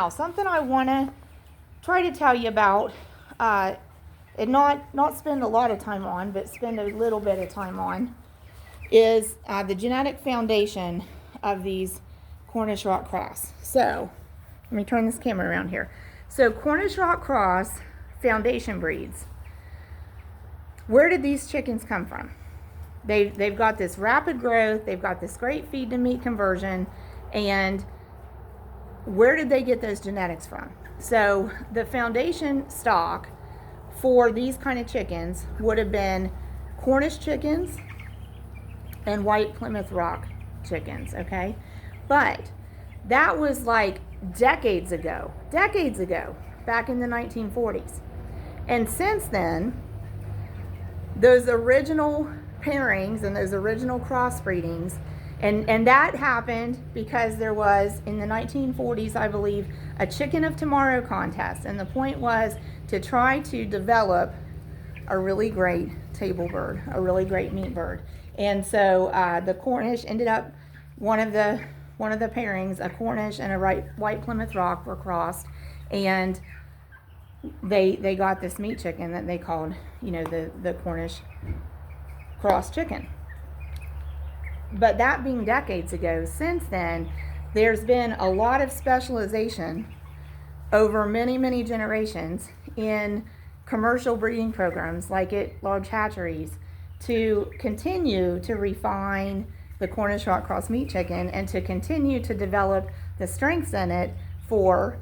Now, something I want to try to tell you about, and not spend a lot of time on, but spend a little bit of time on, is the genetic foundation of these Cornish Rock Cross. So, let me turn this camera around here. So, Cornish Rock Cross foundation breeds. Where did these chickens come from? They've got this rapid growth, they've got this great feed to meat conversion, and where did they get those genetics from? So the foundation stock for these kind of chickens would have been Cornish chickens and white Plymouth Rock chickens, okay? But that was like decades ago, back in the 1940s. And since then, those original pairings and those original crossbreedings, and that happened because there was, in the 1940s, I believe, a Chicken of Tomorrow contest. And the point was to try to develop a really great table bird, a really great meat bird. And so the Cornish ended up, one of the pairings, a Cornish and a white Plymouth Rock, were crossed. And they got this meat chicken that they called, the Cornish cross chicken. But that being decades ago, since then, there's been a lot of specialization over many, many generations in commercial breeding programs, like at large hatcheries, to continue to refine the Cornish Rock Cross meat chicken and to continue to develop the strengths in it for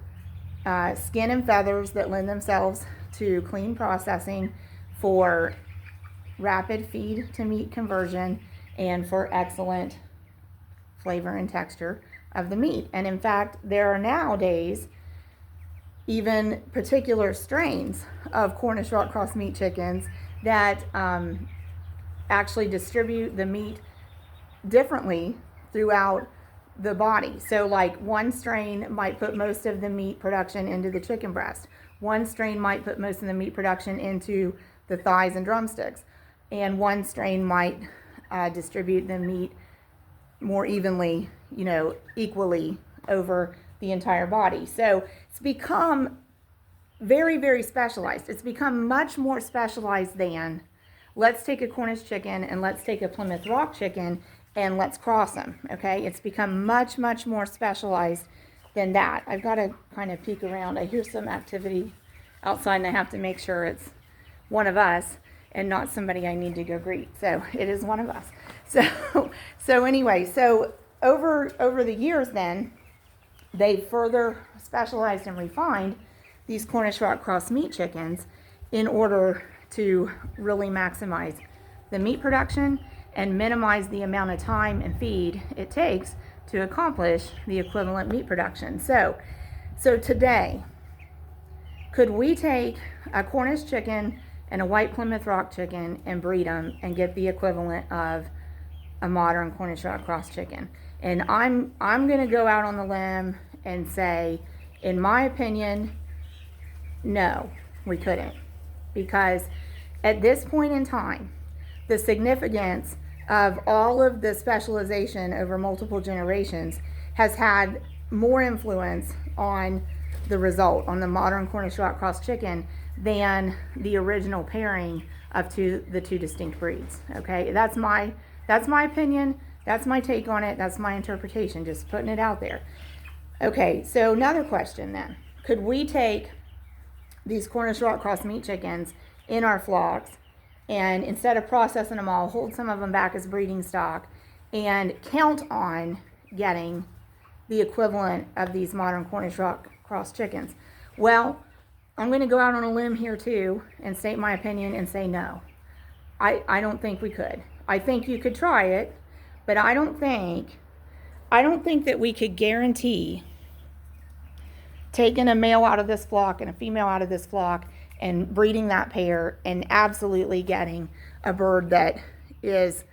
skin and feathers that lend themselves to clean processing, for rapid feed to meat conversion, and for excellent flavor and texture of the meat. And in fact, there are nowadays even particular strains of Cornish Rock Cross meat chickens that actually distribute the meat differently throughout the body. So like one strain might put most of the meat production into the chicken breast. One strain might put most of the meat production into the thighs and drumsticks. And one strain might distribute the meat more evenly, equally over the entire body. So it's become very, very specialized. It's become much more specialized than, let's take a Cornish chicken and let's take a Plymouth Rock chicken and let's cross them, okay? It's become much, much more specialized than that. I've got to kind of peek around. I hear some activity outside and I have to make sure it's one of us and not somebody I need to go greet. So it is one of us. So anyway, so over the years then, they further specialized and refined these Cornish Rock Cross meat chickens in order to really maximize the meat production and minimize the amount of time and feed it takes to accomplish the equivalent meat production. So today, could we take a Cornish chicken and a white Plymouth Rock chicken and breed them and get the equivalent of a modern Cornish Rock Cross chicken? And I'm going to go out on the limb and say, in my opinion, no, we couldn't. Because at this point in time, the significance of all of the specialization over multiple generations has had more influence on the result, on the modern Cornish Rock Cross chicken, than the original pairing of the two distinct breeds. Okay, that's my opinion, that's my take on it, that's my interpretation, just putting it out there. Okay, so another question then. Could we take these Cornish Rock Cross meat chickens in our flocks and, instead of processing them all, hold some of them back as breeding stock and count on getting the equivalent of these modern Cornish Rock Cross chickens? Well, I'm going to go out on a limb here too and state my opinion and say no. I don't think we could. I think you could try it, but I don't think that we could guarantee taking a male out of this flock and a female out of this flock and breeding that pair and absolutely getting a bird that is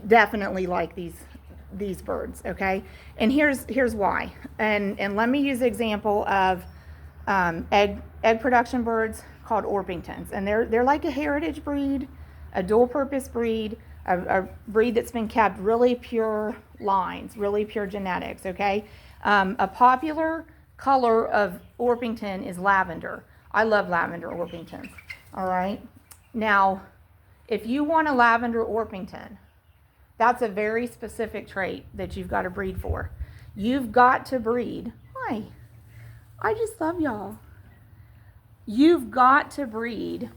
definitely like these birds, okay? And here's why. And let me use the example of egg production birds called Orpingtons. And they're like a heritage breed, a dual purpose breed, a breed that's been kept really pure lines, really pure genetics, okay? A popular color of Orpington is lavender. I love lavender Orpingtons. All right. Now, if you want a lavender Orpington, that's a very specific trait that you've got to breed for. You've got to breed. Hi. I just love y'all. You've got to breed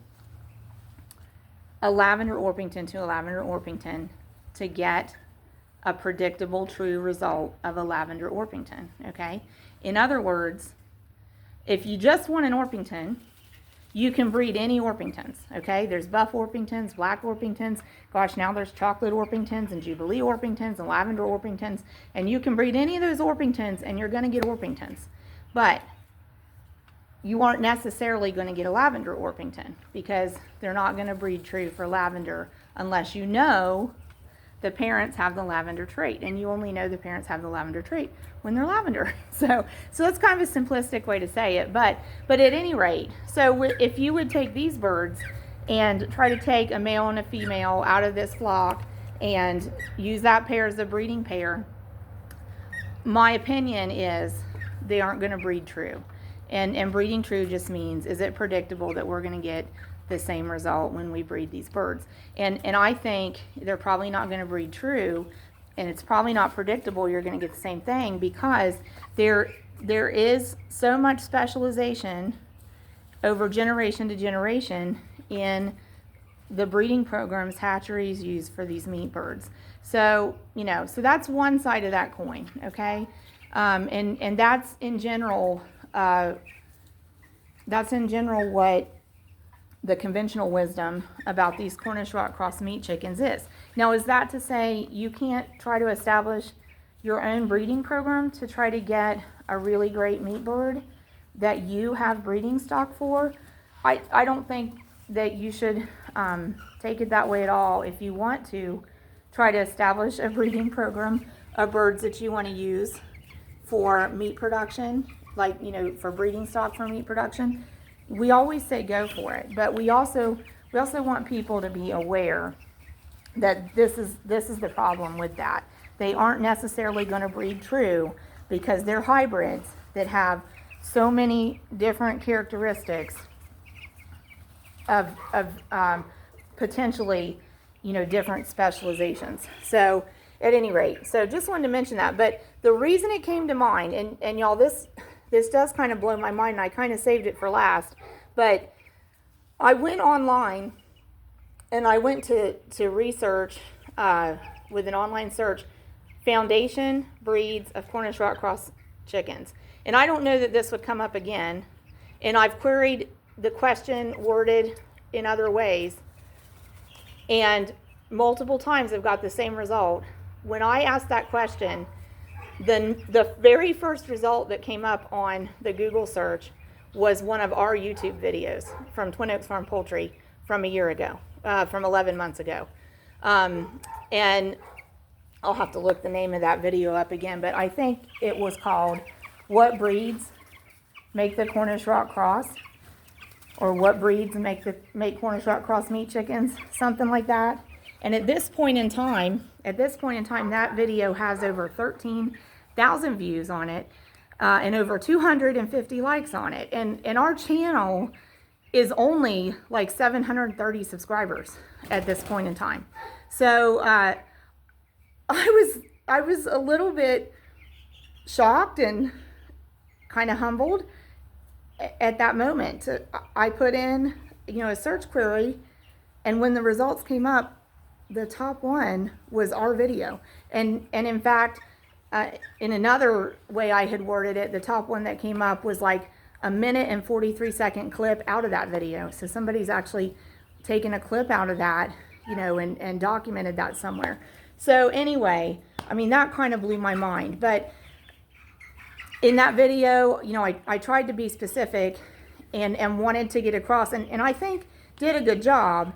a lavender Orpington to a lavender Orpington to get a predictable true result of a lavender Orpington, okay? In other words, if you just want an Orpington, you can breed any Orpingtons, okay? There's buff Orpingtons, black Orpingtons. Gosh, now there's chocolate Orpingtons and Jubilee Orpingtons and lavender Orpingtons. And you can breed any of those Orpingtons and you're going to get Orpingtons. But you aren't necessarily going to get a lavender Orpington because they're not going to breed true for lavender unless you know the parents have the lavender trait, and you only know the parents have the lavender trait when they're lavender. So that's kind of a simplistic way to say it, but at any rate, so if you would take these birds and try to take a male and a female out of this flock and use that pair as a breeding pair, my opinion is they aren't going to breed true. And breeding true just means, is it predictable that we're going to get the same result when we breed these birds? And I think they're probably not going to breed true, and it's probably not predictable you're going to get the same thing because there is so much specialization over generation to generation in the breeding programs hatcheries use for these meat birds. So, so that's one side of that coin, okay? And that's in general what the conventional wisdom about these Cornish Rock Cross meat chickens is. Now, is that to say you can't try to establish your own breeding program to try to get a really great meat bird that you have breeding stock for? I don't think that you should take it that way at all. If you want to try to establish a breeding program of birds that you want to use for meat production, like, for breeding stock for meat production, we always say go for it. But we also want people to be aware that this is the problem with that. They aren't necessarily going to breed true because they're hybrids that have so many different characteristics of potentially, different specializations. So at any rate, so just wanted to mention that. But the reason it came to mind, and y'all, this does kind of blow my mind, and I kind of saved it for last, but I went online and I went to research with an online search, foundation breeds of Cornish Rock Cross chickens. And I don't know that this would come up again. And I've queried the question worded in other ways, and multiple times I've got the same result. When I asked that question, the very first result that came up on the Google search was one of our YouTube videos from Twin Oaks Farm Poultry from a year ago, from 11 months ago. And I'll have to look the name of that video up again, but I think it was called What Breeds Make the Cornish Rock Cross, or What Breeds Make Cornish Rock Cross Meat Chickens, something like that. And at this point in time, that video has over 13,000 views on it, and over 250 likes on it. And our channel is only like 730 subscribers at this point in time. So I was a little bit shocked and kind of humbled at that moment. I put in, a search query, and when the results came up, the top one was our video. And in fact, in another way I had worded it, the top one that came up was like a 1minute and 43-second clip out of that video. So somebody's actually taken a clip out of that, and documented that somewhere. So anyway, that kind of blew my mind. But in that video, I tried to be specific and wanted to get across, and I think did a good job,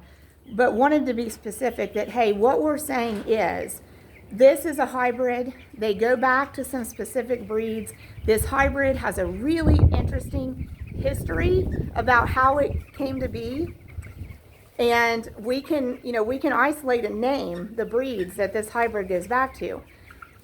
but wanted to be specific that, hey, what we're saying is, this is a hybrid. They go back to some specific breeds. This hybrid has a really interesting history about how it came to be. And we can isolate and name the breeds that this hybrid goes back to.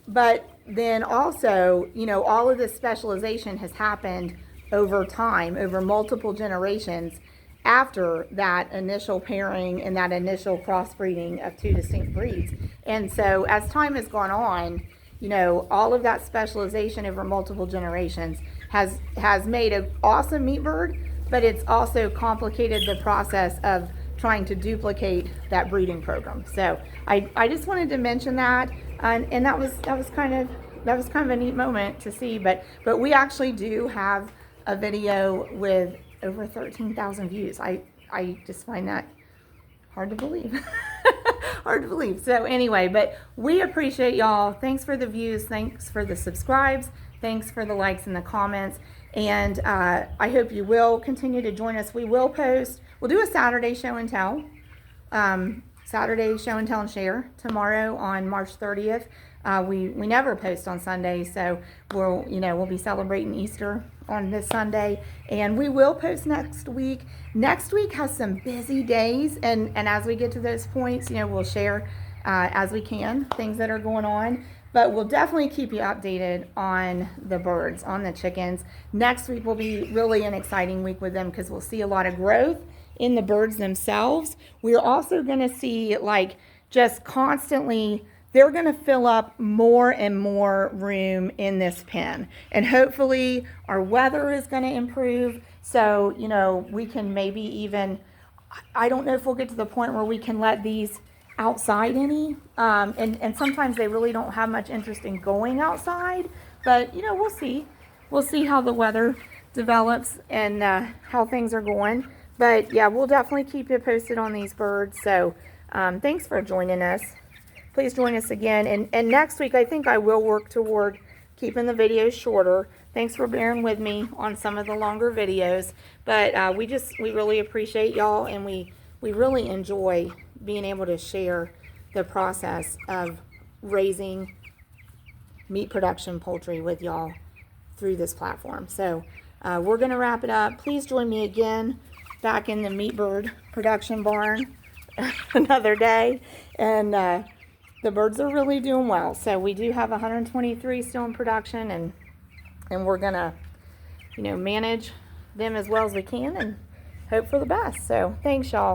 But then also, you know, all of this specialization has happened over time, over multiple generations after that initial pairing and that initial crossbreeding of two distinct breeds. And so as time has gone on, you know, all of that specialization over multiple generations has made an awesome meat bird, but it's also complicated the process of trying to duplicate that breeding program. So I just wanted to mention that, and that was kind of a neat moment to see. But we actually do have a video with over 13,000 views. I just find that hard to believe. Hard to believe. So anyway, but we appreciate y'all. Thanks for the views. Thanks for the subscribes. Thanks for the likes and the comments. And I hope you will continue to join us. We will post. We'll do a Saturday show and tell. Saturday show and tell and share tomorrow on March 30th. We never post on Sunday, so we'll be celebrating Easter on this Sunday, and we will post next week. Next week has some busy days, and as we get to those points, you know, we'll share as we can things that are going on. But we'll definitely keep you updated on the birds, on the chickens. Next week will be really an exciting week with them because we'll see a lot of growth in the birds themselves. We're also going to see, like, just constantly, they're going to fill up more and more room in this pen. And hopefully our weather is going to improve. So, you know, we can maybe even, I don't know if we'll get to the point where we can let these outside any. And sometimes they really don't have much interest in going outside. But, you know, we'll see. We'll see how the weather develops and how things are going. But, yeah, we'll definitely keep you posted on these birds. So thanks for joining us. Please join us again. And next week, I think I will work toward keeping the videos shorter. Thanks for bearing with me on some of the longer videos. But we really appreciate y'all, and we really enjoy being able to share the process of raising meat production poultry with y'all through this platform. So we're going to wrap it up. Please join me again back in the meat bird production barn another day. And the birds are really doing well. So we do have 123 still in production, and we're going to, you know, manage them as well as we can and hope for the best. So thanks, y'all.